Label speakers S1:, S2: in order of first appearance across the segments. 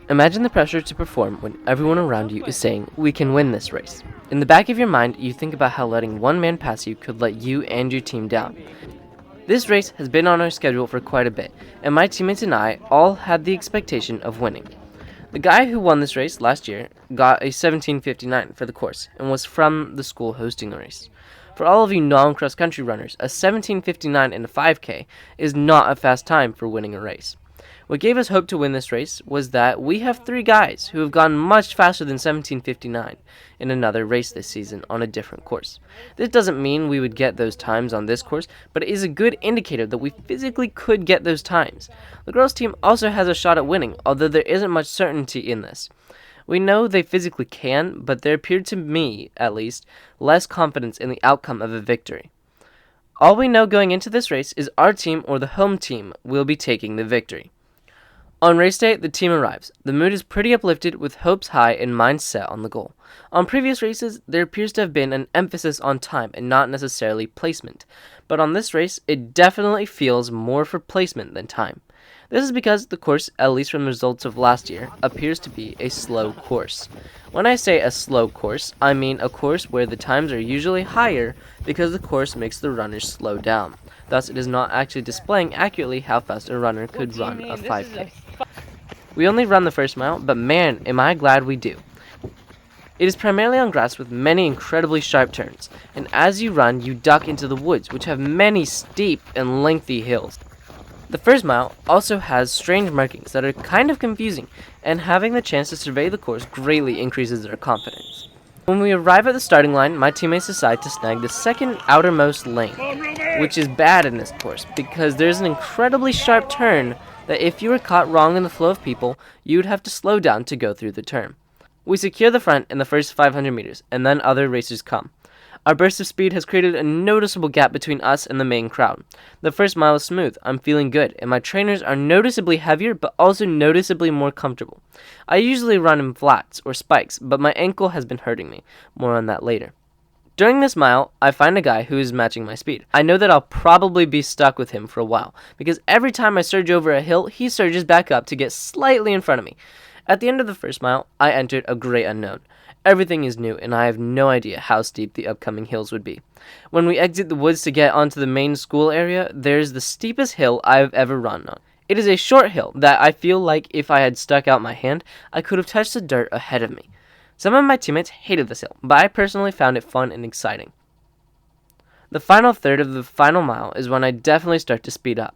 S1: Imagine the pressure to perform when everyone around you is saying, "We can win this race." In the back of your mind, you think about how letting one man pass you could let you and your team down. This race has been on our schedule for quite a bit, and my teammates and I all had the expectation of winning. The guy who won this race last year got a 17:59 for the course and was from the school hosting the race. For all of you non-cross country runners, a 17:59 in a 5K is not a fast time for winning a race. What gave us hope to win this race was that we have 3 guys who have gone much faster than 17:59 in another race this season on a different course. This doesn't mean we would get those times on this course, but it is a good indicator that we physically could get those times. The girls' team also has a shot at winning, although there isn't much certainty in this. We know they physically can, but there appeared to me, at least, less confidence in the outcome of a victory. All we know going into this race is our team or the home team will be taking the victory. On race day, the team arrives. The mood is pretty uplifted with hopes high and minds set on the goal. On previous races, there appears to have been an emphasis on time and not necessarily placement, but on this race, it definitely feels more for placement than time. This is because the course, at least from the results of last year, appears to be a slow course. When I say a slow course, I mean a course where the times are usually higher because the course makes the runners slow down. Thus, it is not actually displaying accurately how fast a runner could run a 5K. We only run the first mile, but man, am I glad we do. It is primarily on grass with many incredibly sharp turns, and as you run, you duck into the woods, which have many steep and lengthy hills. The first mile also has strange markings that are kind of confusing, and having the chance to survey the course greatly increases our confidence. When we arrive at the starting line, my teammates decide to snag the second outermost lane, which is bad in this course because there's an incredibly sharp turn that if you were caught wrong in the flow of people, you would have to slow down to go through the turn. We secure the front in the first 500 meters, and then other racers come. Our burst of speed has created a noticeable gap between us and the main crowd. The first mile is smooth, I'm feeling good, and my trainers are noticeably heavier but also noticeably more comfortable. I usually run in flats or spikes, but my ankle has been hurting me. More on that later. During this mile, I find a guy who is matching my speed. I know that I'll probably be stuck with him for a while, because every time I surge over a hill, he surges back up to get slightly in front of me. At the end of the first mile, I entered a great unknown. Everything is new, and I have no idea how steep the upcoming hills would be. When we exit the woods to get onto the main school area, there's the steepest hill I've ever run on. It is a short hill that I feel like if I had stuck out my hand, I could have touched the dirt ahead of me. Some of my teammates hated this hill, but I personally found it fun and exciting. The final third of the final mile is when I definitely start to speed up.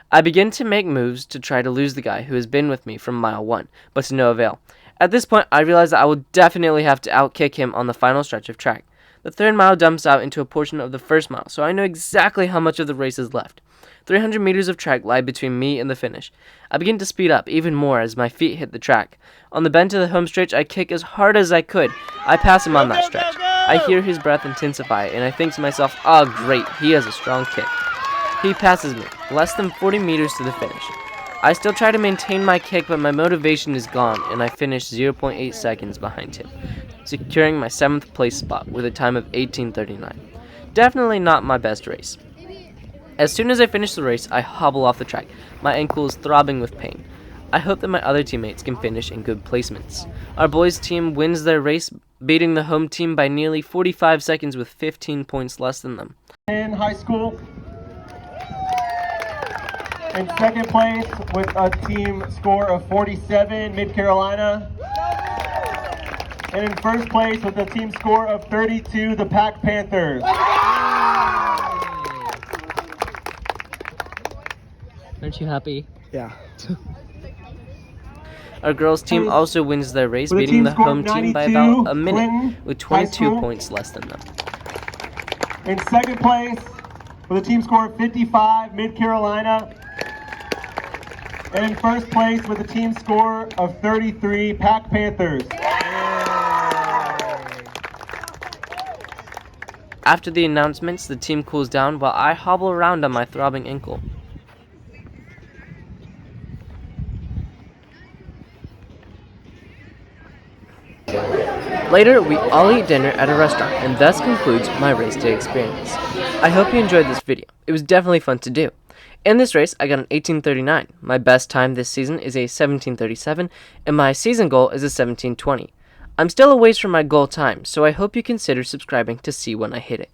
S1: I begin to make moves to try to lose the guy who has been with me from mile 1, but to no avail. At this point, I realize that I will definitely have to outkick him on the final stretch of track. The third mile dumps out into a portion of the first mile, so I know exactly how much of the race is left. 300 meters of track lie between me and the finish. I begin to speed up even more as my feet hit the track. On the bend to the home stretch, I kick as hard as I could. I pass him on that stretch. I hear his breath intensify, and I think to myself, "Oh great, he has a strong kick." He passes me, less than 40 meters to the finish. I still try to maintain my kick, but my motivation is gone, and I finish 0.8 seconds behind him, securing my 7th place spot with a time of 18:39. Definitely not my best race. As soon as I finish the race, I hobble off the track. My ankle is throbbing with pain. I hope that my other teammates can finish in good placements. Our boys' team wins their race, beating the home team by nearly 45 seconds with 15 points less than them.
S2: In high school, in second place with a team score of 47, Mid Carolina. And in first place with a team score of 32, the Pack Panthers.
S1: Aren't you happy?
S2: Yeah.
S1: Our girls' team also wins their race, beating the home team by about a minute with 22 points less than them.
S2: In second place with a team score of 55, Mid Carolina. And in first place with a team score of 33, Pack Panthers.
S1: After the announcements, the team cools down while I hobble around on my throbbing ankle. Later, we all eat dinner at a restaurant, and thus concludes my race day experience. I hope you enjoyed this video. It was definitely fun to do. In this race, I got an 18:39. My best time this season is a 17:37, and my season goal is a 17:20. I'm still a ways from my goal time, so I hope you consider subscribing to see when I hit it.